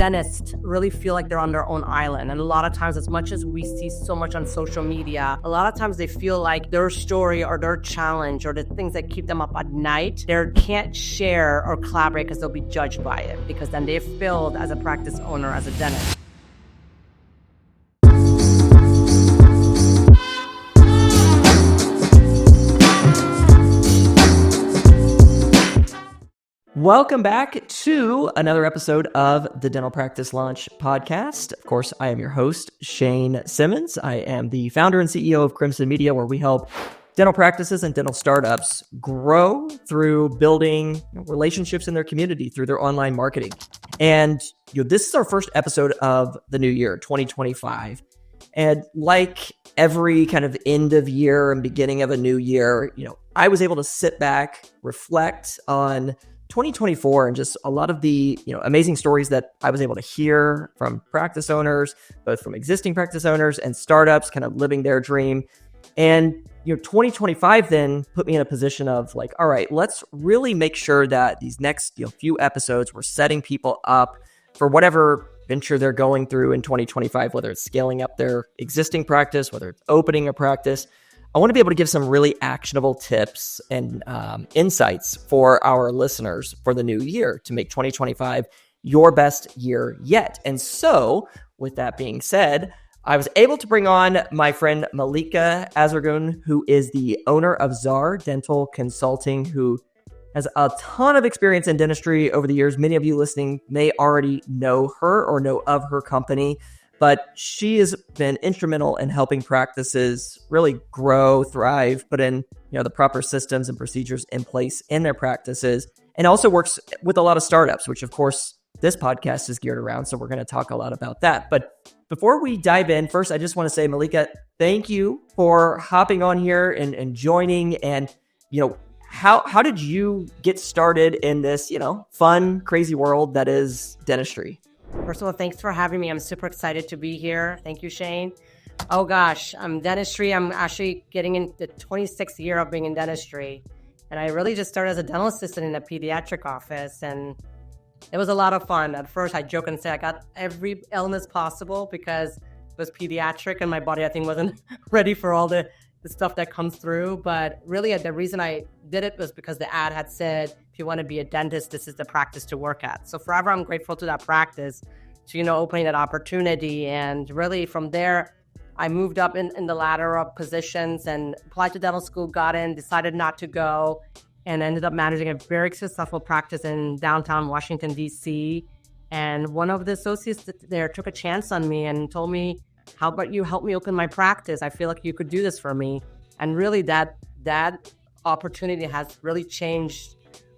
dentists really feel like they're on their own island. And a lot of times, as much as we see so much on social media, a lot of times they feel like their story or their challenge or the things that keep them up at night, they can't share or collaborate because they'll be judged by it, because then they've failed as a practice owner, as a dentist. Welcome back to another episode of the Dental Practice Launch podcast. Of course, I am your host, Shane Simmons. I am the founder and CEO of Crimson Media, where we help dental practices and dental startups grow through building relationships in their community through their online marketing. And this is our first episode of the new year, 2025. And like every kind of end of year and beginning of a new year, I was able to sit back, reflect on 2024 and just a lot of the amazing stories that I was able to hear from practice owners, both from existing practice owners and startups kind of living their dream. And 2025 then put me in a position of like, all right, let's really make sure that these next few episodes, we're setting people up for whatever venture they're going through in 2025, whether it's scaling up their existing practice, whether it's opening a practice. I want to be able to give some really actionable tips and insights for our listeners for the new year to make 2025 your best year yet. And so with that being said, I was able to bring on my friend Malika Azargoon, who is the owner of Zar Dental Consulting, who has a ton of experience in dentistry over the years. Many of you listening may already know her or know of her company, but she has been instrumental in helping practices really grow, thrive, put in the proper systems and procedures in place in their practices, and also works with a lot of startups, which of course this podcast is geared around. So we're going to talk a lot about that. But before we dive in, first, I just want to say, Malika, thank you for hopping on here and joining. And, how did you get started in this, fun, crazy world that is dentistry? First of all, thanks for having me. I'm super excited to be here. Thank you, Shane. Oh gosh, dentistry. I'm actually getting in the 26th year of being in dentistry. And I really just started as a dental assistant in a pediatric office. And it was a lot of fun. At first, I joke and say I got every illness possible because it was pediatric and my body, I think, wasn't ready for all the stuff that comes through. But really, the reason I did it was because the ad had said, if you want to be a dentist, this is the practice to work at. So forever, I'm grateful to that practice, to, opening that opportunity. And really from there, I moved up in the ladder of positions and applied to dental school, got in, decided not to go, and ended up managing a very successful practice in downtown Washington, D.C. And one of the associates there took a chance on me and told me, how about you help me open my practice? I feel like you could do this for me. And really that opportunity has really changed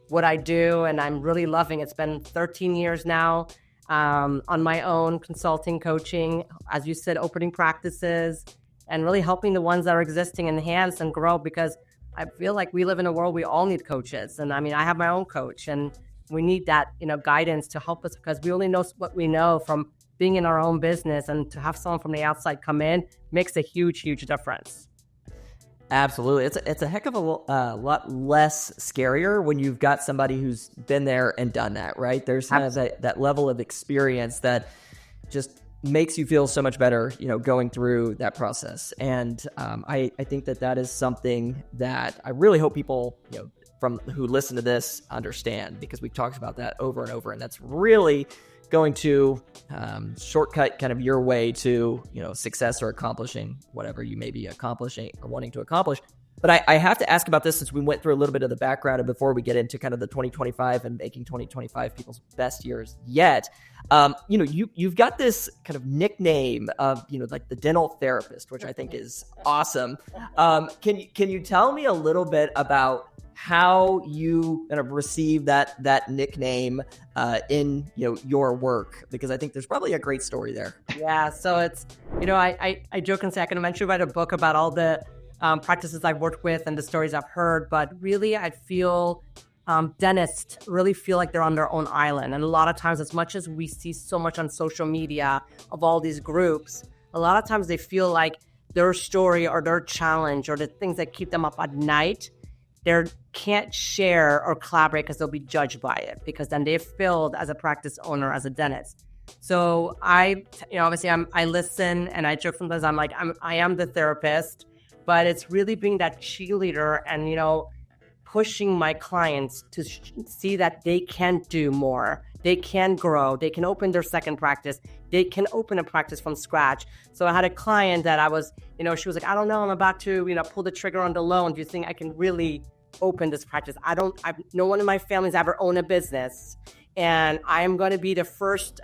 what I do, and I'm really loving it. It's been 13 years now on my own, consulting, coaching, as you said, opening practices, and really helping the ones that are existing enhance and grow, because I feel like we live in a world we all need coaches. And I have my own coach, and we need that, guidance to help us, because we only know what we know from being in our own business, and to have someone from the outside come in makes a huge, huge difference. Absolutely. It's a heck of a lot less scarier when you've got somebody who's been there and done that, right? There's kind of that level of experience that just makes you feel so much better, going through that process. And I think that is something that I really hope people, from who listen to this understand, because we've talked about that over and over, and that's really going to shortcut kind of your way to, success or accomplishing whatever you may be accomplishing or wanting to accomplish. But I have to ask about this, since we went through a little bit of the background and before we get into kind of the 2025 and making 2025 people's best years yet. You've got this kind of nickname of, like the dental therapist, which I think is awesome. Can you tell me a little bit about how you kind of receive that nickname in your work, because I think there's probably a great story there. Yeah, so it's I joke and say I can eventually write a book about all the practices I've worked with and the stories I've heard, but really I feel dentists really feel like they're on their own island. And a lot of times, as much as we see so much on social media of all these groups, a lot of times they feel like their story or their challenge or the things that keep them up at night, they can't share or collaborate because they'll be judged by it, because then they've failed as a practice owner, as a dentist. So obviously I listen and I joke sometimes. I am the therapist, but it's really being that cheerleader and, pushing my clients to see that they can do more. They can grow. They can open their second practice. They can open a practice from scratch. So I had a client that I was, she was like, I don't know, I'm about to, pull the trigger on the loan. Do you think I can really open this practice? No one in my family's ever owned a business. And I am going to be the first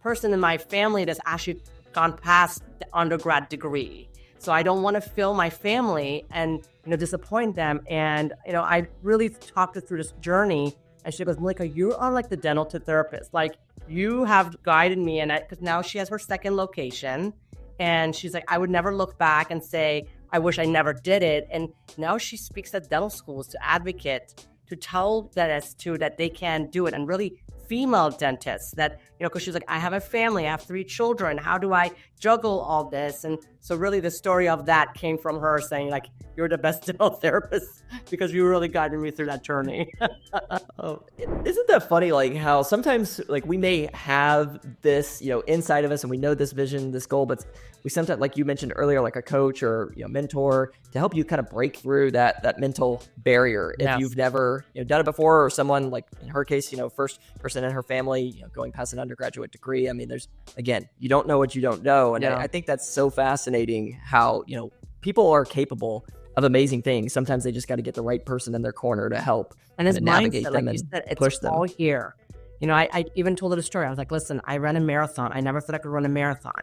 person in my family that's actually gone past the undergrad degree. So I don't want to fill my family and, disappoint them. And, I really talked her through this journey. And she goes, Malika, you are like the dental therapist. Like, you have guided me. And because now she has her second location. And she's like, I would never look back and say, I wish I never did it. And now she speaks at dental schools to advocate, to tell dentists too that they can do it. And really female dentists that, because she's like, I have a family, I have 3 children. How do I juggle all this? And so really the story of that came from her saying, like, you're the best dental therapist because you really guided me through that journey. Isn't that funny? Like how sometimes like we may have this, inside of us and we know this vision, this goal, but we sometimes, like you mentioned earlier, like a coach or mentor to help you kind of break through that mental barrier. If you've never done it before, or someone like in her case, first person in her family, going past an undergraduate degree. I mean, again, you don't know what you don't know. And I think that's so fascinating how, people are capable of amazing things. Sometimes they just got to get the right person in their corner to help and his navigate mindset, them like and you said, it's push them. All here. I even told her the story. I was like, listen, I ran a marathon. I never thought I could run a marathon.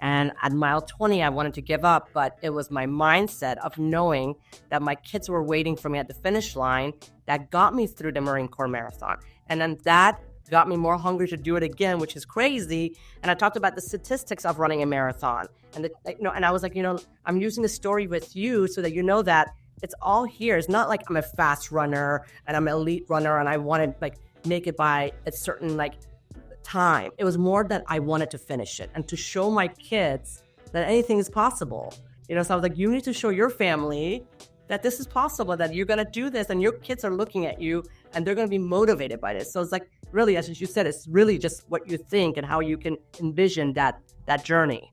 And at mile 20, I wanted to give up, but it was my mindset of knowing that my kids were waiting for me at the finish line that got me through the Marine Corps Marathon. And then that got me more hungry to do it again, which is crazy. And I talked about the statistics of running a marathon. And and I was like, I'm using the story with you so that you know that it's all here. It's not like I'm a fast runner and I'm an elite runner and I want to make it by a certain time. It was more that I wanted to finish it and to show my kids that anything is possible. So I was like, you need to show your family that this is possible, that you're going to do this and your kids are looking at you and they're going to be motivated by this. So it's like, really, as you said, it's really just what you think and how you can envision that journey.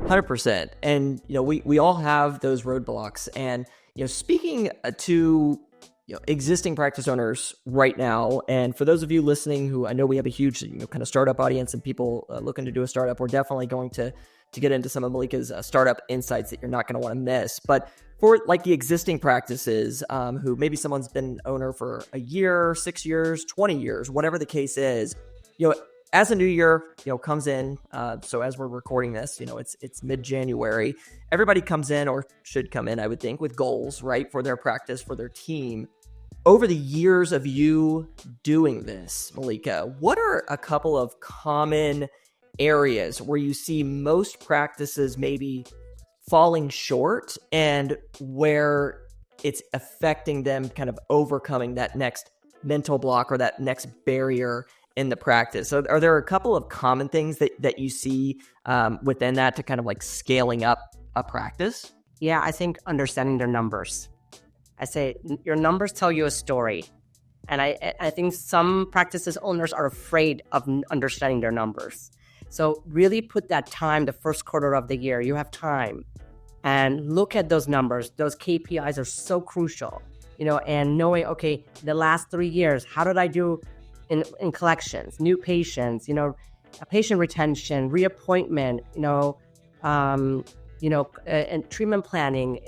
100%. And, we all have those roadblocks. And, speaking to existing practice owners right now, and for those of you listening who I know we have a huge, kind of startup audience and people looking to do a startup, we're definitely going to get into some of Malika's startup insights that you're not going to want to miss. But for the existing practices, who maybe someone's been owner for a year, 6 years, 20 years, whatever the case is, as a new year, comes in, so as we're recording this, it's mid-January, everybody comes in or should come in, I would think, with goals, right, for their practice, for their team. Over the years of you doing this, Malika, what are a couple of common areas where you see most practices maybe falling short and where it's affecting them kind of overcoming that next mental block or that next barrier in the practice? So are there a couple of common things that you see within that to kind of scaling up a practice? Yeah, I think understanding their numbers. I say your numbers tell you a story. And I think some practices owners are afraid of understanding their numbers. So really put that time, the first quarter of the year, you have time, and look at those numbers. Those KPIs are so crucial, and knowing, okay, the last 3 years, how did I do in collections, new patients, patient retention, reappointment, and treatment planning.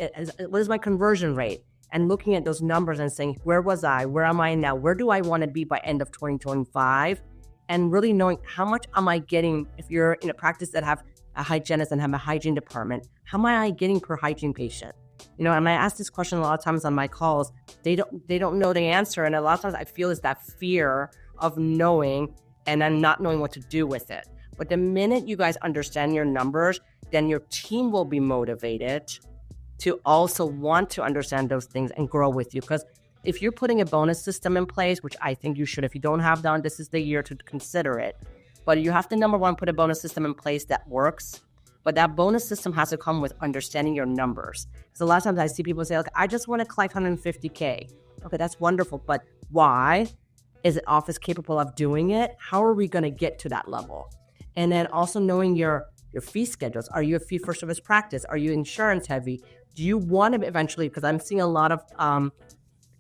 What is my conversion rate? And looking at those numbers and saying, where was I? Where am I now? Where do I want to be by end of 2025? And really knowing how much am I getting, if you're in a practice that have a hygienist and have a hygiene department, how am I getting per hygiene patient? And I ask this question a lot of times on my calls. They don't know the answer. And a lot of times I feel it's that fear of knowing and then not knowing what to do with it. But the minute you guys understand your numbers, then your team will be motivated to also want to understand those things and grow with you. Because if you're putting a bonus system in place, which I think you should, if you don't have that, this is the year to consider it. But you have to, number one, put a bonus system in place that works. But that bonus system has to come with understanding your numbers. Because a lot of times I see people say, I just want to collect 150K. Okay, that's wonderful. But why? Is the office capable of doing it? How are we going to get to that level? And then also knowing your fee schedules. Are you a fee for service practice? Are you insurance heavy? Do you want to eventually, because I'm seeing a lot of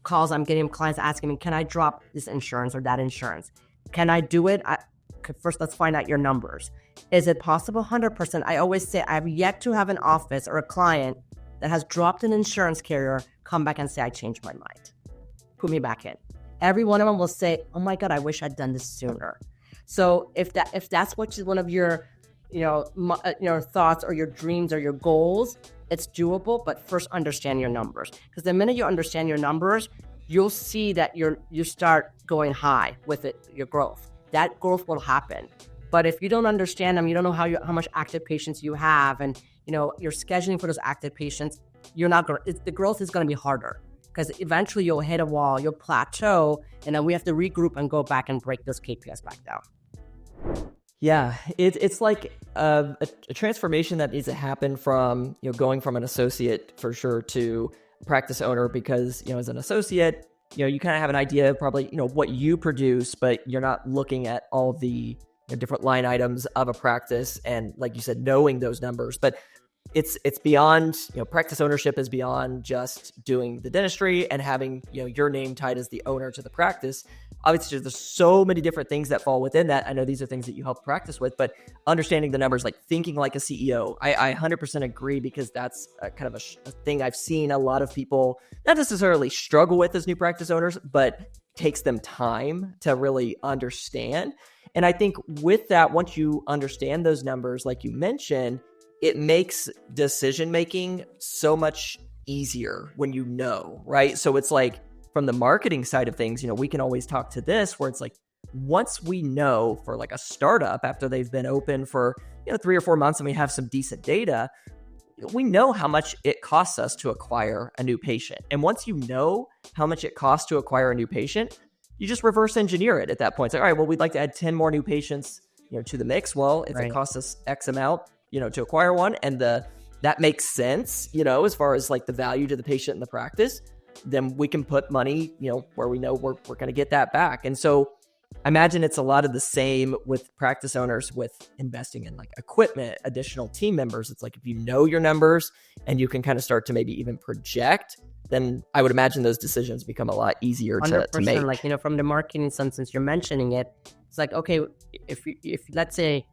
calls I'm getting, clients asking me, can I drop this insurance or that insurance? Can I do it? First, let's find out your numbers. Is it possible? 100%. I always say I've yet to have an office or a client that has dropped an insurance carrier, come back and say, I changed my mind. Put me back in. Every one of them will say, oh my God, I wish I'd done this sooner. So if that's what is one of your thoughts or your dreams or your goals, it's doable, but first understand your numbers. Because the minute you understand your numbers, you'll see that you start going high with it, your growth. That growth will happen. But if you don't understand them, you don't know how much active patients you have, and you're scheduling for those active patients, the growth is going to be harder. Because eventually you'll hit a wall, you'll plateau, and then we have to regroup and go back and break those KPIs back down. Yeah, it's like a transformation that needs to happen from going from an associate for sure to practice owner, because as an associate you kind of have an idea of probably what you produce, but you're not looking at all the different line items of a practice and, like you said, knowing those numbers. But it's beyond, practice ownership is beyond just doing the dentistry and having, your name tied as the owner to the practice. Obviously, there's so many different things that fall within that. I know these are things that you help practice with, but understanding the numbers, like thinking like a CEO, I 100% agree, because that's kind of a thing I've seen a lot of people not necessarily struggle with as new practice owners, but takes them time to really understand. And I think with that, once you understand those numbers, like you mentioned, it makes decision-making so much easier when right? So it's like, from the marketing side of things, we can always talk to this, where it's like, once we know for like a startup, after they've been open for, 3 or 4 months and we have some decent data, we know how much it costs us to acquire a new patient. And once you know how much it costs to acquire a new patient, you just reverse engineer it at that point. It's like, all right, well, we'd like to add 10 more new patients, to the mix. Well, if it costs us X amount, to acquire one, and that makes sense, as far as like the value to the patient and the practice, then we can put money, where we know we're going to get that back. And so I imagine it's a lot of the same with practice owners with investing in like equipment, additional team members. It's like, if you know your numbers and you can kind of start to maybe even project, then I would imagine those decisions become a lot easier to make. Like, from the marketing sense, since you're mentioning it, it's like, okay, if let's say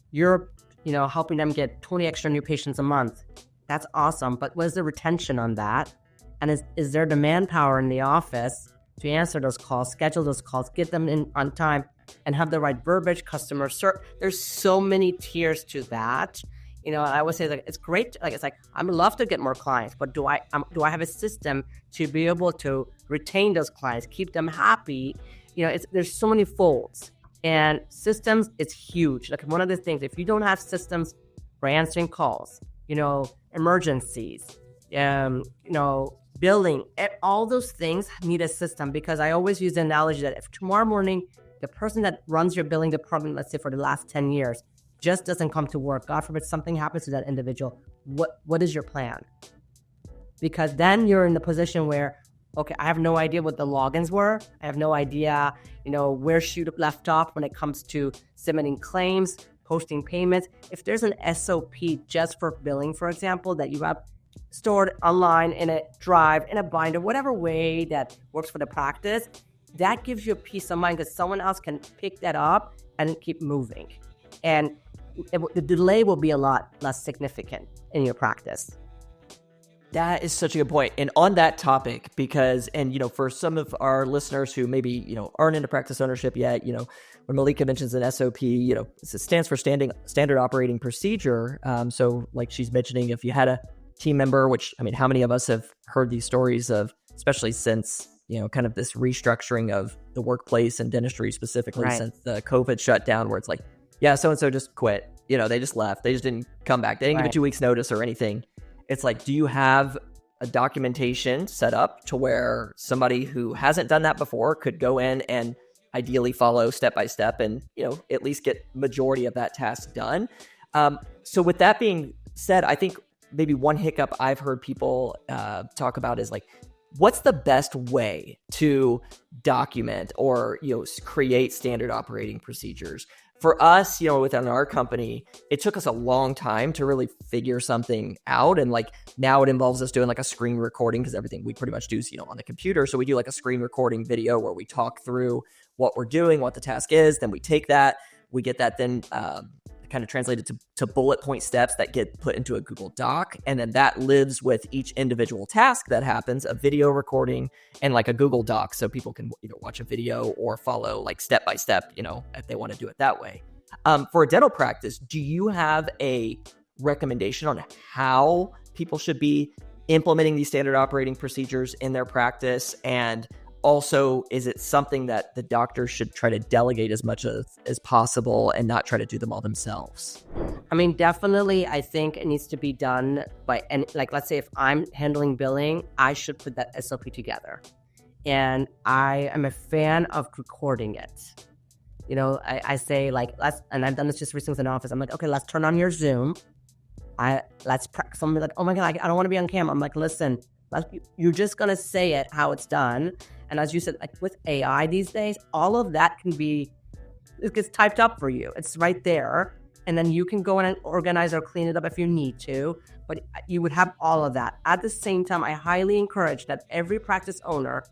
you're, helping them get 20 extra new patients a month, that's awesome. But what is the retention on that? And is there the manpower in the office to answer those calls, schedule those calls, get them in on time, and have the right verbiage, customer service? There's so many tiers to that. I would say, like, it's great. Like, it's like, I'd love to get more clients, but do I have a system to be able to retain those clients, keep them happy? There's so many folds, and systems, it's huge. Like, one of the things, if you don't have systems for answering calls, emergencies, billing, all those things need a system. Because I always use the analogy that if tomorrow morning the person that runs your billing department, let's say for the last 10 years, just doesn't come to work, God forbid something happens to that individual, what is your plan? Because then you're in the position where, okay, I have no idea what the logins were. I have no idea, where she left off when it comes to submitting claims, posting payments. If there's an SOP just for billing, for example, that you have stored online in a drive, in a binder, whatever way that works for the practice, that gives you a peace of mind, because someone else can pick that up and keep moving. And the delay will be a lot less significant in your practice. That is such a good point. And on that topic, because, for some of our listeners who maybe, aren't into practice ownership yet, when Malika mentions an SOP, it stands for standard operating procedure. So like she's mentioning, if you had a team member, which, how many of us have heard these stories of, especially since, kind of this restructuring of the workplace and dentistry specifically, right, since the COVID shutdown, where it's like, yeah, so-and-so just quit. They just left. They just didn't come back. They didn't give a 2 weeks notice or anything. It's like, do you have a documentation set up to where somebody who hasn't done that before could go in and ideally follow step by step and, at least get majority of that task done? So with that being said, I think maybe one hiccup I've heard people talk about is like, what's the best way to document or, create standard operating procedures? For us, within our company, it took us a long time to really figure something out. And like now it involves us doing like a screen recording, because everything we pretty much do is, on the computer. So we do like a screen recording video where we talk through what we're doing, what the task is. Then we take that, we get that then kind of translated to bullet point steps that get put into a Google Doc. And then that lives with each individual task that happens, a video recording and like a Google Doc. So people can watch a video or follow like step by step, if they want to do it that way. For a dental practice, do you have a recommendation on how people should be implementing these standard operating procedures in their practice? And also, is it something that the doctor should try to delegate as much as possible and not try to do them all themselves? I mean, definitely, I think it needs to be done by, and like, let's say if I'm handling billing, I should put that SOP together. And I am a fan of recording it. I say like, and I've done this just recently in the office. I'm like, okay, let's turn on your Zoom. Let's practice. Somebody like, oh my God, I don't want to be on camera. I'm like, listen, you're just going to say it how it's done. And as you said, like with AI these days, all of that it gets typed up for you. It's right there. And then you can go in and organize or clean it up if you need to. But you would have all of that. At the same time, I highly encourage that every practice owner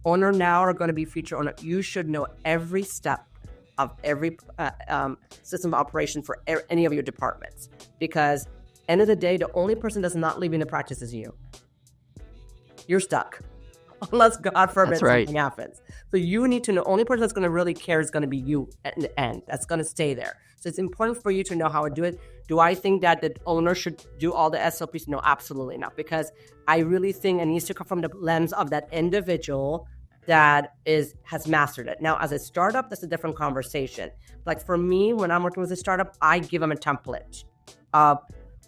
now are going to be future owner, you should know every step of every system of operation for any of your departments. Because end of the day, the only person that's not leaving the practice is you. You're stuck. Unless God forbid something happens. So you need to know, only person that's going to really care is going to be you at the end. That's going to stay there. So it's important for you to know how to do it. Do I think that the owner should do all the SOPs? No, absolutely not. Because I really think it needs to come from the lens of that individual that has mastered it. Now, as a startup, that's a different conversation. Like for me, when I'm working with a startup, I give them a template of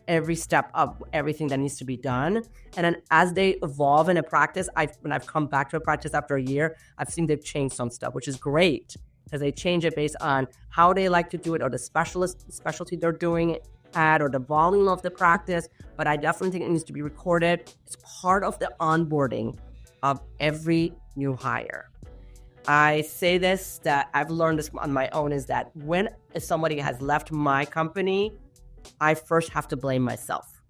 every step of everything that needs to be done. And then as they evolve in a practice, when I've come back to a practice after a year, I've seen they've changed some stuff, which is great because they change it based on how they like to do it or the specialty they're doing it at or the volume of the practice. But I definitely think it needs to be recorded. It's part of the onboarding of every new hire. I say this, that I've learned this on my own, is that when somebody has left my company, I first have to blame myself.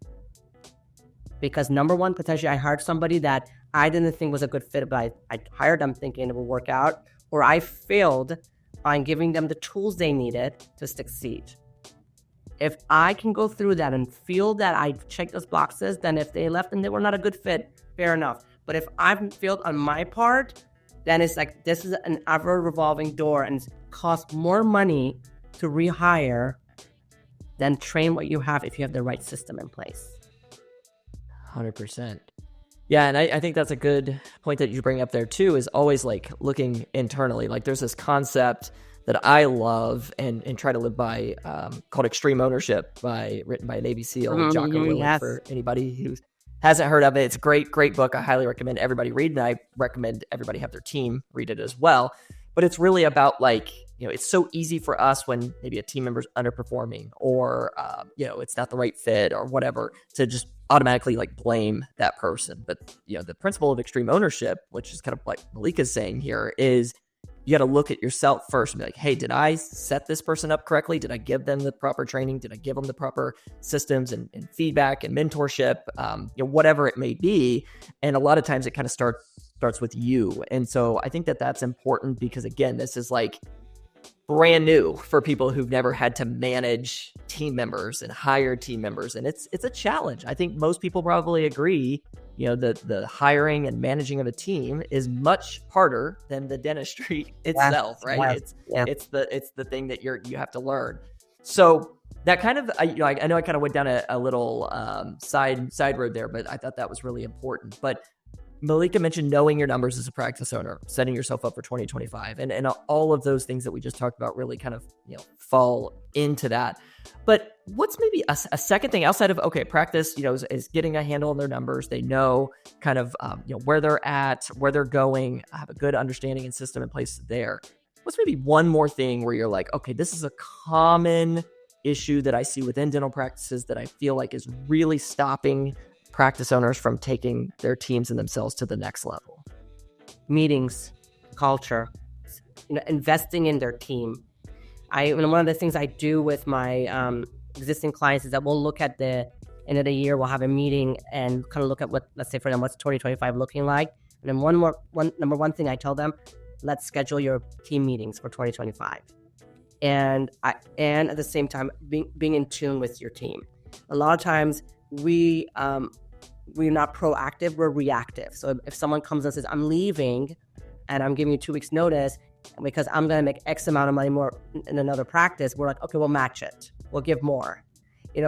Because number one, potentially I hired somebody that I didn't think was a good fit, but I hired them thinking it will work out, or I failed on giving them the tools they needed to succeed. If I can go through that and feel that I checked those boxes, then if they left and they were not a good fit, fair enough. But if I've failed on my part, then it's like this is an ever revolving door and it costs more money to rehire than train what you have if you have the right system in place. 100%. Yeah, and I think that's a good point that you bring up there too, is always like looking internally. Like there's this concept that I love and try to live by called Extreme Ownership, written by a Navy SEAL, Jocko Willink, yes. For anybody who hasn't heard of it. It's a great book. I highly recommend everybody read it, and I recommend everybody have their team read it as well. But it's really about like, it's so easy for us when maybe a team member's underperforming or, it's not the right fit or whatever, to just automatically like blame that person. But, the principle of extreme ownership, which is kind of like Malika's saying here, is you got to look at yourself first and be like, hey, did I set this person up correctly? Did I give them the proper training? Did I give them the proper systems and feedback and mentorship? Whatever it may be. And a lot of times it kind of starts with you. And so I think that that's important because, again, this is like brand new for people who've never had to manage team members and hire team members. And it's a challenge. I think most people probably agree, the hiring and managing of a team is much harder than the dentistry itself, yes, right? yes, It's the thing that you have to learn. So that kind of, I know I kind of went down a little side road there, but I thought that was really important. But Malika mentioned knowing your numbers as a practice owner, setting yourself up for 2025, and all of those things that we just talked about really kind of fall into that. But what's maybe a second thing outside of, okay, practice, is getting a handle on their numbers. They know kind of where they're at, where they're going, have a good understanding and system in place there. What's maybe one more thing where you're like, okay, this is a common issue that I see within dental practices that I feel like is really stopping practice owners from taking their teams and themselves to the next level? Meetings, culture, investing in their team. One of the things I do with my existing clients is that we'll look at the end of the year, we'll have a meeting and kind of look at what, let's say for them, what's 2025 looking like. And then number one thing I tell them, let's schedule your team meetings for 2025. And at the same time, being in tune with your team. A lot of times we're not proactive, we're reactive. So if someone comes and says, I'm leaving and I'm giving you 2 weeks notice because I'm going to make X amount of money more in another practice, we're like, okay, we'll match it. We'll give more.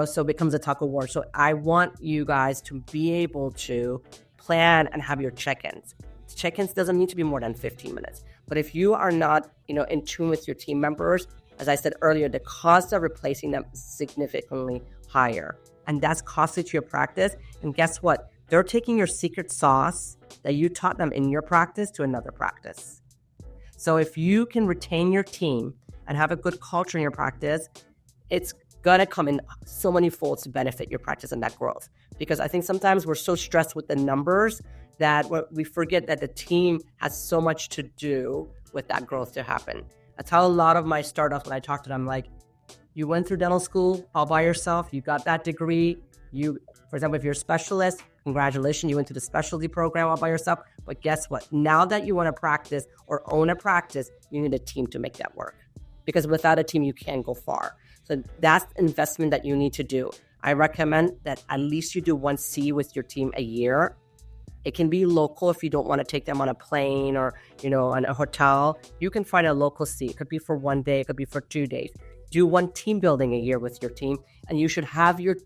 So it becomes a tug of war. So I want you guys to be able to plan and have your check-ins. Check-ins doesn't need to be more than 15 minutes. But if you are not, in tune with your team members, as I said earlier, the cost of replacing them is significantly higher. And that's costly to your practice. And guess what? They're taking your secret sauce that you taught them in your practice to another practice. So if you can retain your team and have a good culture in your practice, it's going to come in so many folds to benefit your practice and that growth. Because I think sometimes we're so stressed with the numbers that we forget that the team has so much to do with that growth to happen. I tell a lot of my startups when I talk to them, like, you went through dental school all by yourself, you got that degree. For example, if you're a specialist, congratulations, you went through the specialty program all by yourself. But guess what? Now that you want to practice or own a practice, you need a team to make that work. Because without a team, you can't go far. So that's investment that you need to do. I recommend that at least you do one C with your team a year. It can be local if you don't want to take them on a plane or, on a hotel. You can find a local C. It could be for 1 day. It could be for 2 days. Do one team building a year with your team, and you should have your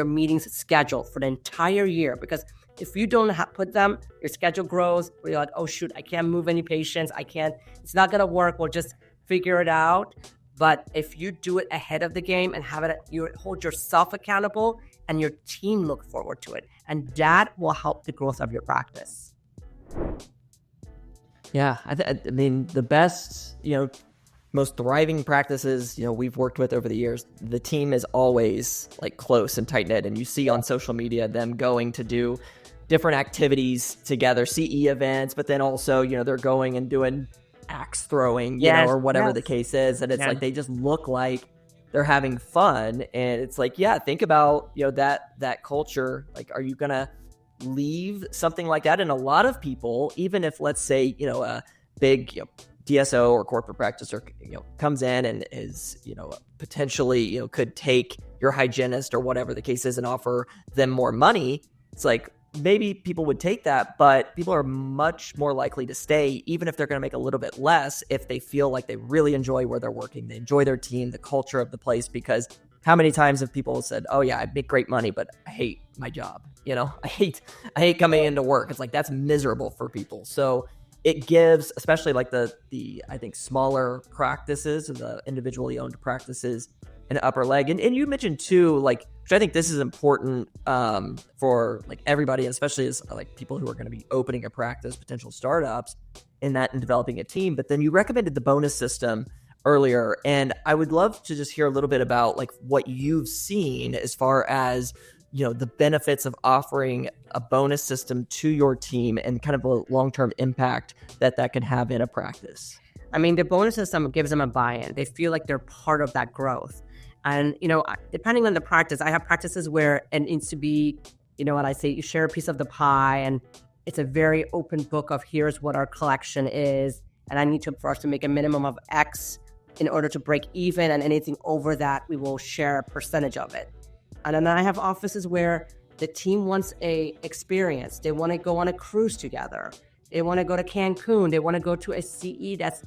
meetings scheduled for the entire year. Because if you don't put them, your schedule grows. Where you're like, oh shoot, I can't move any patients. It's not gonna work. We'll just figure it out. But if you do it ahead of the game and you hold yourself accountable and your team look forward to it, and that will help the growth of your practice. Yeah, I mean, the best, most thriving practices, we've worked with over the years, the team is always like close and tight knit. And you see on social media them going to do different activities together, CE events, but then also, they're going and doing axe throwing, or whatever the case is. And it's like, they just look like they're having fun. And it's like, think about, that culture. Like, are you going to leave something like that? And a lot of people, even if, let's say, a big, DSO or corporate practice or, comes in and is, potentially, could take your hygienist or whatever the case is and offer them more money. It's like, maybe people would take that, but people are much more likely to stay, even if they're going to make a little bit less, if they feel like they really enjoy where they're working. They enjoy their team, the culture of the place, because how many times have people said, oh yeah, I make great money, but I hate my job. I hate coming into work. It's like, that's miserable for people. So it gives, especially like the I think smaller practices, the individually owned practices, an upper leg. And you mentioned too, like, which I think this is important for like everybody, especially as like people who are going to be opening a practice, potential startups, in developing a team. But then you recommended the bonus system earlier, and I would love to just hear a little bit about like what you've seen as far as the benefits of offering a bonus system to your team and kind of a long-term impact that can have in a practice. I mean, the bonus system gives them a buy-in. They feel like they're part of that growth. And, depending on the practice, I have practices where it needs to be, what I say, you share a piece of the pie, and it's a very open book of here's what our collection is. And I need for us to make a minimum of X in order to break even. And anything over that, we will share a percentage of it. And then I have offices where the team wants a experience. They want to go on a cruise together. They want to go to Cancun. They want to go to a CE that's,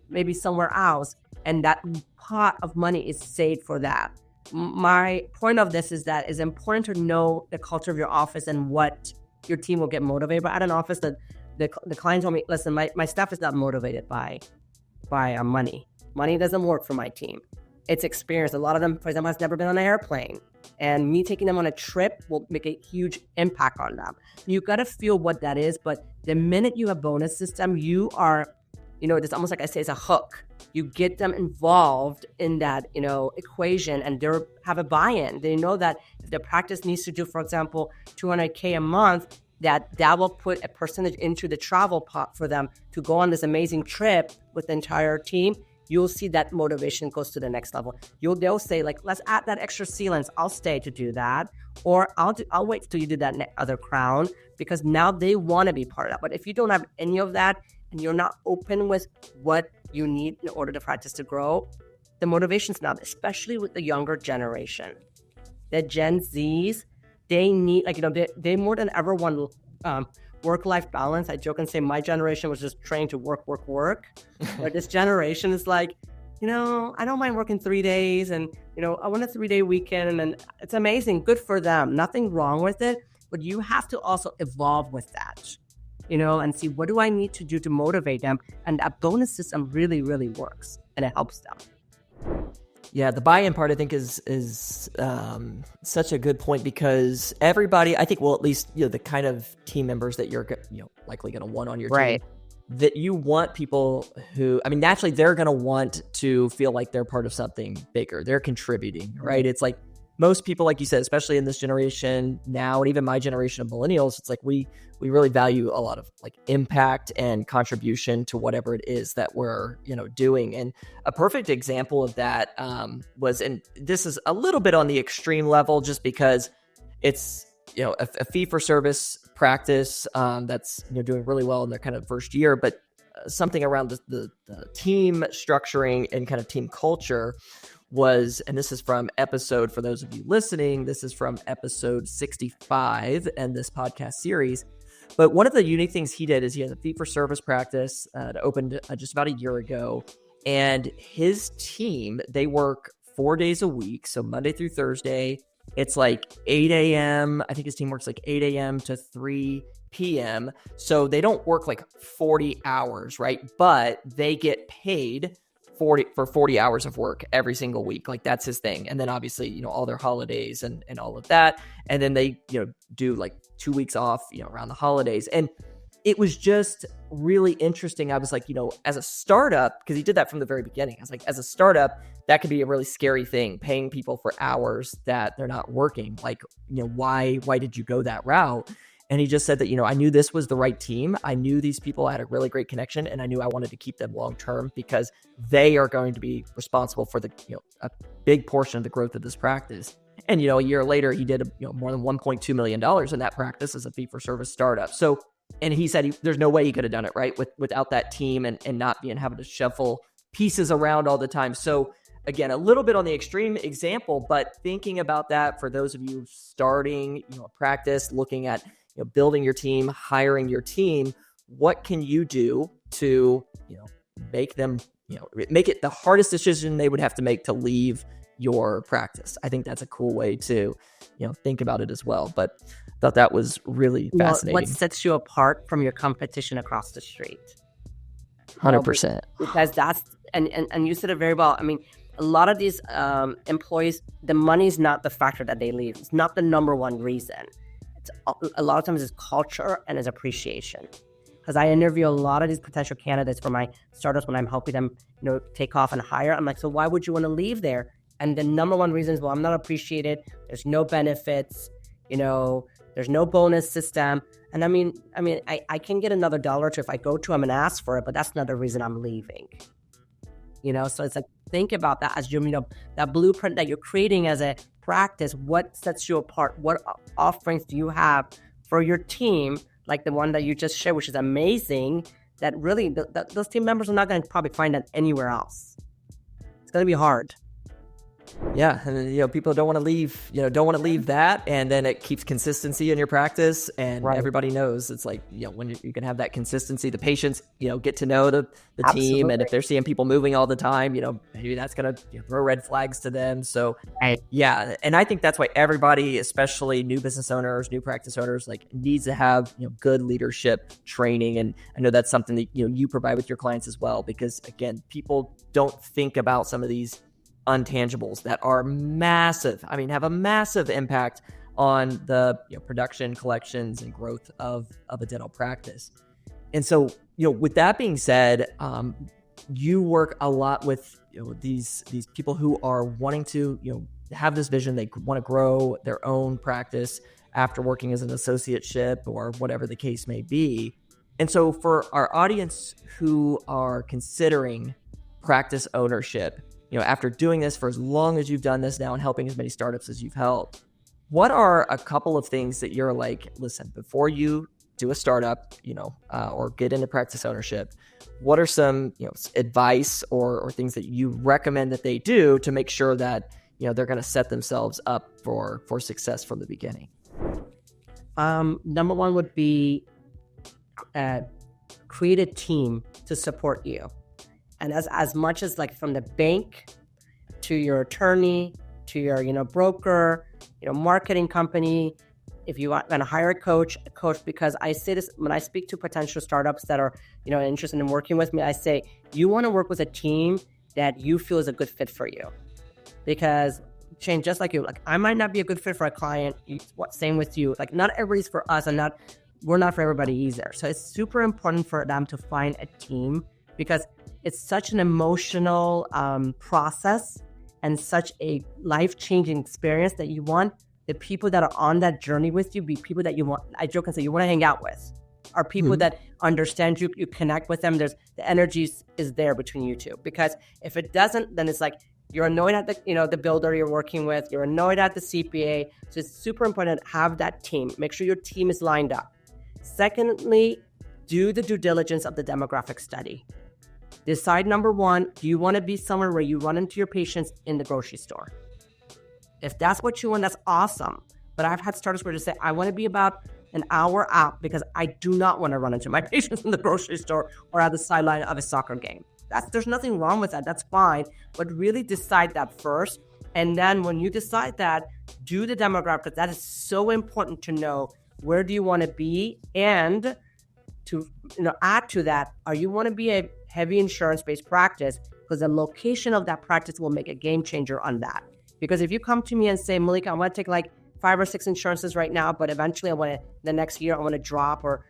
maybe somewhere else. And that pot of money is saved for that. My point of this is that it's important to know the culture of your office and what your team will get motivated by. At an office, that the client told me, listen, my staff is not motivated by money. Money doesn't work for my team. It's experience. A lot of them, for example, has never been on an airplane. And me taking them on a trip will make a huge impact on them. You got to feel what that is. But the minute you have bonus system, you are, it's almost like I say, it's a hook. you get them involved in that, equation, and they have a buy-in. They know that if the practice needs to do, for example, $200K a month, that will put a percentage into the travel pot for them to go on this amazing trip with the entire team. You'll see that motivation goes to the next level. They'll say, like, let's add that extra sealants. I'll stay to do that. Or I'll wait till you do that other crown, because now they want to be part of that. But if you don't have any of that and you're not open with what you need in order to practice to grow, the motivation's not, especially with the younger generation. The Gen Zs, they need, they more than ever want work-life balance. I joke and say my generation was just trained to work. But this generation is like, I don't mind working 3 days, and, I want a 3-day weekend, and it's amazing. Good for them. Nothing wrong with it. But you have to also evolve with that, and see, what do I need to do to motivate them? And that bonus system really, really works, and it helps them. Yeah, the buy-in part, I think, is such a good point, because everybody, I think, well, at least, the kind of team members that you're, likely going to want on your team, that you want people who, naturally, they're going to want to feel like they're part of something bigger. They're contributing, right? It's like most people, like you said, especially in this generation now, and even my generation of millennials, it's like we really value a lot of like impact and contribution to whatever it is that we're, doing. And a perfect example of that was, and this is a little bit on the extreme level, just because it's, a fee-for-service practice that's, doing really well in their kind of first year, but something around the team structuring and kind of team culture was, and this is from episode, for those of you listening, this is from episode 65 and this podcast series. But one of the unique things he did is he has a fee-for-service practice that opened just about a year ago. And his team, they work 4 days a week. So Monday through Thursday, it's like 8 a.m. I think his team works like 8 a.m. to 3 p.m. So they don't work like 40 hours, right? But they get paid for 40 hours of work every single week. Like, that's his thing. And then obviously, all their holidays and all of that. And then they, do like 2 weeks off, around the holidays. And it was just really interesting. I was like, as a startup, because he did that from the very beginning. I was like, as a startup, that could be a really scary thing, paying people for hours that they're not working. Like, why did you go that route? And he just said that, I knew this was the right team. I knew these people had a really great connection, and I knew I wanted to keep them long-term, because they are going to be responsible for the, a big portion of the growth of this practice. And, a year later, he did, more than $1.2 million in that practice as a fee-for-service startup. So, and he said there's no way he could have done it, right, without that team and not having to shuffle pieces around all the time. So, again, a little bit on the extreme example, but thinking about that for those of you starting, a practice, looking at, building your team, hiring your team, what can you do to, make them, make it the hardest decision they would have to make to leave your practice? I think that's a cool way to, think about it as well. But I thought that was really fascinating. What sets you apart from your competition across the street? 100%. Because that's, and you said it very well. A lot of these employees, the money's not the factor that they leave. It's not the number one reason. It's a lot of times it's culture and it's appreciation. Because I interview a lot of these potential candidates for my startups when I'm helping them, take off and hire. I'm like, so why would you want to leave there? And the number one reason is, well, I'm not appreciated. There's no benefits. There's no bonus system. And I can get another dollar or two if I go to them and ask for it, but that's not the reason I'm leaving. So it's like, think about that as that blueprint that you're creating as a practice. What sets you apart? What offerings do you have for your team? Like the one that you just shared, which is amazing, that really those team members are not going to probably find that anywhere else. It's going to be hard. Yeah, and people don't want to leave, that, and then it keeps consistency in your practice, and everybody knows it's like, when you can have that consistency, the patients, get to know the team, and if they're seeing people moving all the time, maybe that's gonna throw red flags to them. So yeah, and I think that's why everybody, especially new business owners, new practice owners, like needs to have good leadership training, and I know that's something that you provide with your clients as well, because again, people don't think about some of these untangibles that are massive. Have a massive impact on the production, collections, and growth of a dental practice. And so, with that being said, you work a lot with these people who are wanting to have this vision. They want to grow their own practice after working as an associateship or whatever the case may be. And so for our audience who are considering practice ownership, after doing this for as long as you've done this now and helping as many startups as you've helped, what are a couple of things that you're like, listen, before you do a startup, or get into practice ownership, what are some, advice or things that you recommend that they do to make sure that, they're going to set themselves up for success from the beginning? Number one would be create a team to support you. And as much as like from the bank to your attorney, to your, broker, marketing company, if you want to hire a coach, because I say this when I speak to potential startups that are, interested in working with me, I say, you want to work with a team that you feel is a good fit for you. Because Shane, just like you, like I might not be a good fit for a client. Same with you. Like not everybody's for us, and we're not for everybody either. So it's super important for them to find a team, because it's such an emotional process and such a life-changing experience that you want the people that are on that journey with you be people that you want, I joke and say, you want to hang out with, are people that understand you, you connect with them. The energy is there between you two. Because if it doesn't, then it's like you're annoyed at the builder you're working with, you're annoyed at the CPA. So it's super important to have that team. Make sure your team is lined up. Secondly, do the due diligence of the demographic study. Decide, number one, do you want to be somewhere where you run into your patients in the grocery store? If that's what you want, that's awesome. But I've had startups where they say, I want to be about an hour out because I do not want to run into my patients in the grocery store or at the sideline of a soccer game. There's nothing wrong with that. That's fine. But really decide that first. And then when you decide that, do the demographic. That is so important to know, where do you want to be? And to add to that, you want to be a heavy insurance-based practice, because the location of that practice will make a game changer on that. Because if you come to me and say, Malika, I want to take like 5 or 6 insurances right now, but eventually the next year I want to drop or,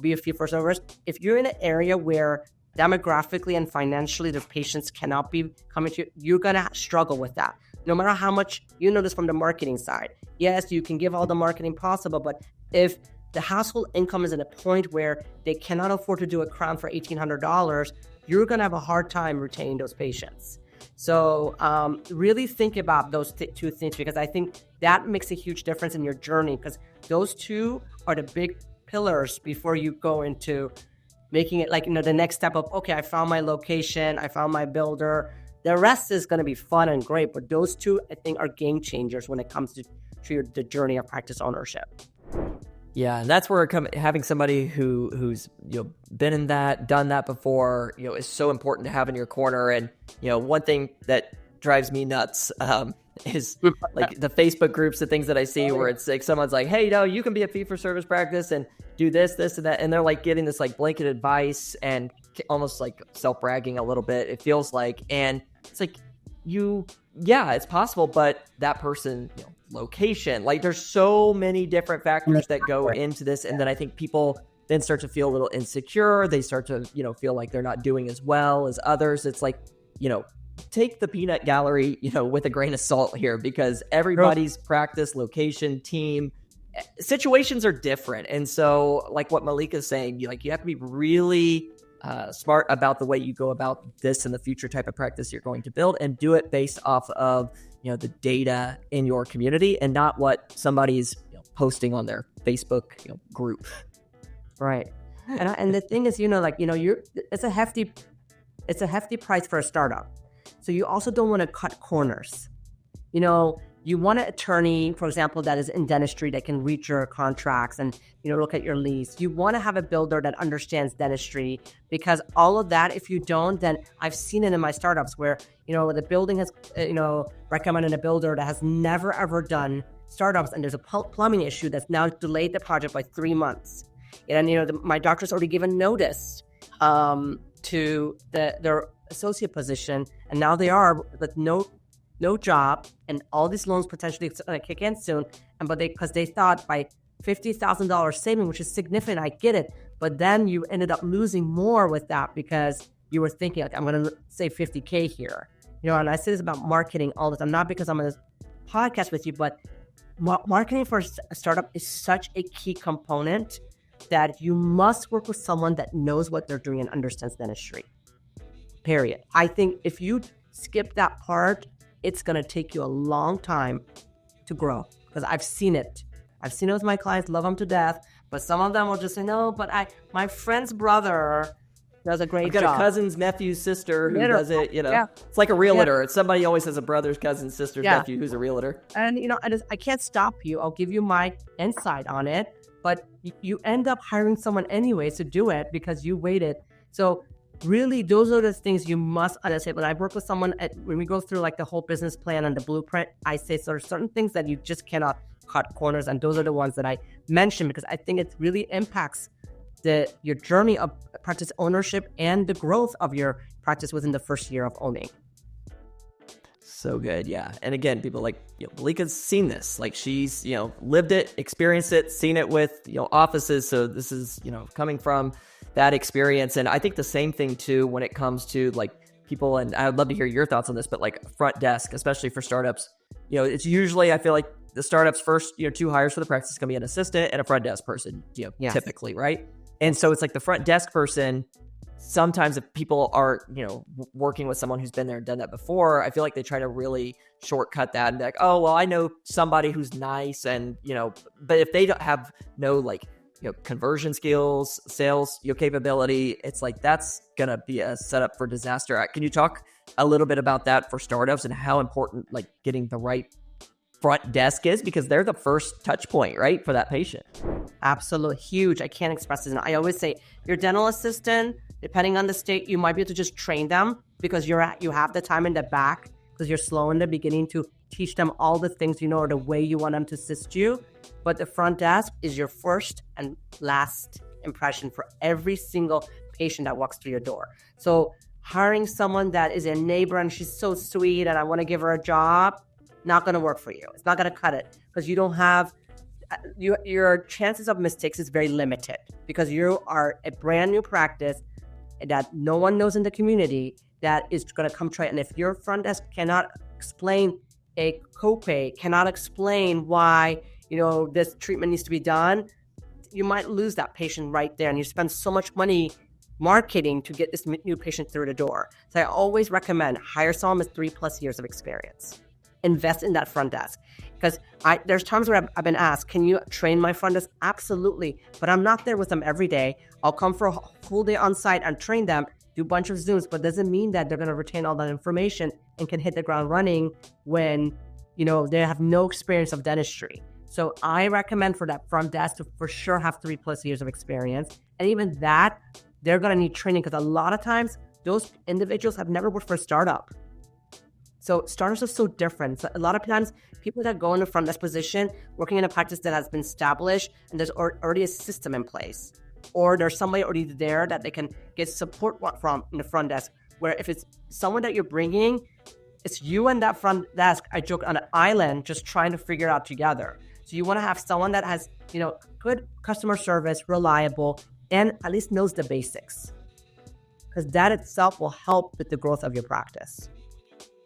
be a fee for service. If you're in an area where demographically and financially the patients cannot be coming to you, you're going to struggle with that. No matter how much, this from the marketing side. Yes, you can give all the marketing possible, but if the household income is at a point where they cannot afford to do a crown for $1,800, you're going to have a hard time retaining those patients. So really think about those two things, because I think that makes a huge difference in your journey, because those two are the big pillars before you go into making it like, the next step of, okay, I found my location, I found my builder. The rest is going to be fun and great, but those two, I think, are game changers when it comes to the journey of practice ownership. Yeah, and that's where having somebody who's been in that, done that before, is so important to have in your corner. And one thing that drives me nuts is like the Facebook groups and things that I see where it's like someone's like, hey, you can be a fee for service practice and do this, and that, and they're like giving this like blanket advice and almost like self-bragging a little bit, it feels like. And it's like it's possible, but that person, location, like there's so many different factors that go into this. And then I think people then start to feel a little insecure. They start to, feel like they're not doing as well as others. It's like, take the peanut gallery, with a grain of salt here, because everybody's practice, location, team, situations are different. And so like what Malika's saying, you have to be really smart about the way you go about this in the future type of practice you're going to build, and do it based off of the data in your community and not what somebody's posting on their Facebook group. Right. And the thing is, it's a hefty price for a startup. So you also don't want to cut corners. You want an attorney, for example, that is in dentistry that can read your contracts and, look at your lease. You want to have a builder that understands dentistry, because all of that, if you don't, then I've seen it in my startups where, the building has, recommended a builder that has never, ever done startups, and there's a plumbing issue that's now delayed the project by 3 months. And, my doctor's already given notice to their associate position, and now they are with no job, and all these loans potentially kick in soon. Because they thought by $50,000 saving, which is significant, I get it. But then you ended up losing more with that, because you were thinking, like, I'm going to say 50K here. And I say this about marketing all the time, not because I'm on this podcast with you, but marketing for a startup is such a key component that you must work with someone that knows what they're doing and understands dentistry. Period. I think if you skip that part, it's going to take you a long time to grow, because I've seen it. I've seen it with my clients, love them to death, but some of them will just say, no, but my friend's brother does a great job. I've got a cousin's nephew's sister who does it, Yeah. It's like a realtor. It's somebody always has a brother's cousin's sister's nephew who's a realtor. And, I can't stop you. I'll give you my insight on it, but you end up hiring someone anyways to do it because you waited. So really, those are the things you must understand. When I work with someone, when we go through like the whole business plan and the blueprint, I say there are certain things that you just cannot cut corners. And those are the ones that I mentioned because I think it really impacts your journey of practice ownership and the growth of your practice within the first year of owning. So good, yeah. And again, people like, Malika's seen this. Like she's, lived it, experienced it, seen it with, offices. So this is, coming from that experience. And I think the same thing too when it comes to like people, and I would love to hear your thoughts on this, but like front desk, especially for startups, it's usually, I feel like the startup's first, 2 hires for the practice is going to be an assistant and a front desk person, Yes. Typically, right? And so it's like the front desk person, sometimes if people are, working with someone who's been there and done that before, I feel like they try to really shortcut that and be like, oh, well, I know somebody who's nice. And, but if they don't have no like, conversion skills, sales, capability, it's like, that's going to be a setup for disaster. Can you talk a little bit about that for startups and how important like getting the right front desk is, because they're the first touch point, right, for that patient? Absolutely huge. I can't express this. I always say your dental assistant, depending on the state, you might be able to just train them because you have the time in the back because you're slow in the beginning to teach them all the things or the way you want them to assist you. But the front desk is your first and last impression for every single patient that walks through your door. So hiring someone that is a neighbor and she's so sweet and I want to give her a job, not going to work for you. It's not going to cut it because you don't have your chances of mistakes is very limited because you are a brand new practice that no one knows in the community that is going to come try. And if your front desk cannot explain a copay, cannot explain why, this treatment needs to be done, you might lose that patient right there. And you spend so much money marketing to get this new patient through the door. So I always recommend hire someone with 3+ years of experience. Invest in that front desk. Because there's times where I've been asked, can you train my front desk? Absolutely. But I'm not there with them every day. I'll come for a full day on site and train them, do a bunch of Zooms, but doesn't mean that they're going to retain all that information and can hit the ground running when, they have no experience of dentistry. So I recommend for that front desk to for sure have 3+ years of experience. And even that, they're going to need training because a lot of times those individuals have never worked for a startup. So startups are so different. So a lot of times, people that go in the front desk position, working in a practice that has been established and there's already a system in place, or there's somebody already there that they can get support from in the front desk, where if it's someone that you're bringing, it's you and that front desk, I joke, on an island just trying to figure it out together. So you want to have someone that has, good customer service, reliable, and at least knows the basics, because that itself will help with the growth of your practice.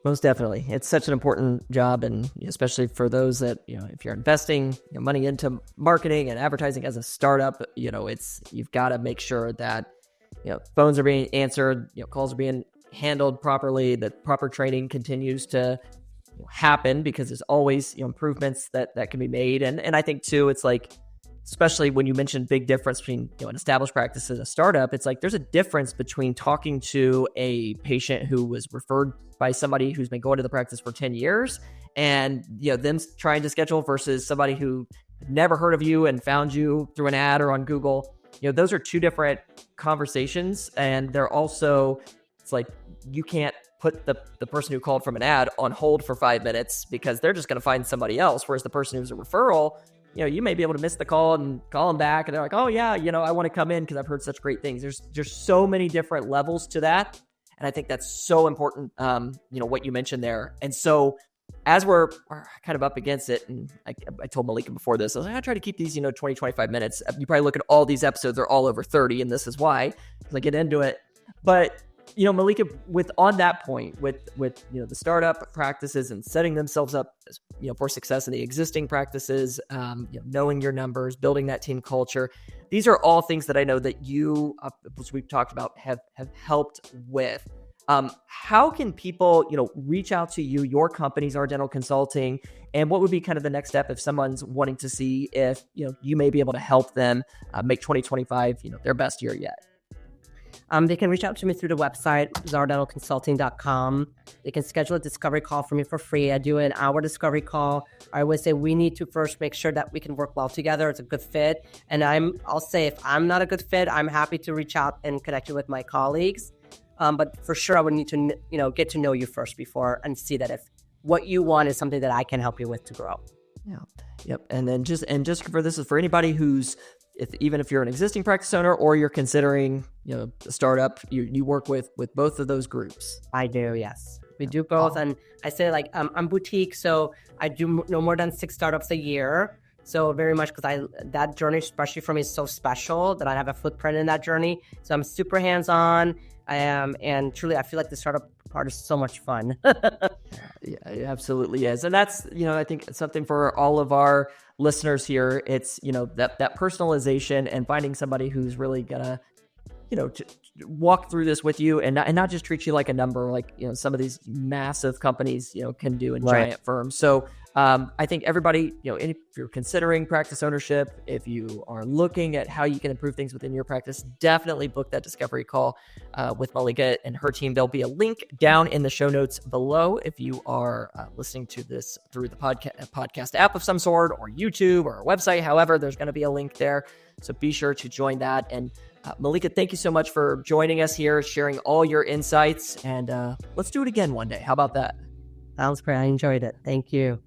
Most definitely. It's such an important job, and especially for those that, if you're investing money into marketing and advertising as a startup, you've got to make sure that, phones are being answered, calls are being handled properly, that proper training continues to happen, because there's always, improvements that can be made. And I think too, it's like, especially when you mentioned big difference between an established practice and a startup, it's like there's a difference between talking to a patient who was referred by somebody who's been going to the practice for 10 years and them trying to schedule versus somebody who never heard of you and found you through an ad or on Google. Those are two different conversations, and they're also, it's like you can't put the person who called from an ad on hold for 5 minutes because they're just going to find somebody else, whereas the person who's a referral, you may be able to miss the call and call them back, and they're like, oh yeah, I want to come in because I've heard such great things. There's so many different levels to that. And I think that's so important, what you mentioned there. And so as we're kind of up against it, and I told Malika before this, I was like, I try to keep these, 20, 25 minutes. You probably look at all these episodes, they're all over 30, and this is why, because I get into it. But Malika, with on that point, with the startup practices and setting themselves up, for success in the existing practices, knowing your numbers, building that team culture, these are all things that I know that you, as we've talked about, have helped with. How can people, reach out to you? Your company's Our Dental Consulting, and what would be kind of the next step if someone's wanting to see if you may be able to help them make 2025 their best year yet? They can reach out to me through the website, azardentalconsulting.com. They can schedule a discovery call for me for free. I do an hour discovery call. I always say we need to first make sure that we can work well together. It's a good fit. And I'll say if I'm not a good fit, I'm happy to reach out and connect you with my colleagues. But for sure, I would need to, get to know you first before and see that if what you want is something that I can help you with to grow. Yeah. Yep. And then just for this is for anybody who's, even if you're an existing practice owner or you're considering, a startup, you work with both of those groups. I do, yes. We do both. And I say I'm boutique, so I do no more than 6 startups a year. So very much because that journey, especially for me, is so special that I have a footprint in that journey. So I'm super hands-on. I am, and truly, I feel like the startup part is so much fun. Yeah, it absolutely is. And that's, I think it's something for all of our listeners here. It's, that personalization and finding somebody who's really gonna, to walk through this with you and not just treat you like a number, like, some of these massive companies, can do in giant firms. So I think everybody, if you're considering practice ownership, if you are looking at how you can improve things within your practice, definitely book that discovery call with Malika and her team. There'll be a link down in the show notes below if you are listening to this through the podcast app of some sort, or YouTube or a website. However, there's going to be a link there. So be sure to join that. And Malika, thank you so much for joining us here, sharing all your insights. And let's do it again one day. How about that? Sounds great. I enjoyed it. Thank you.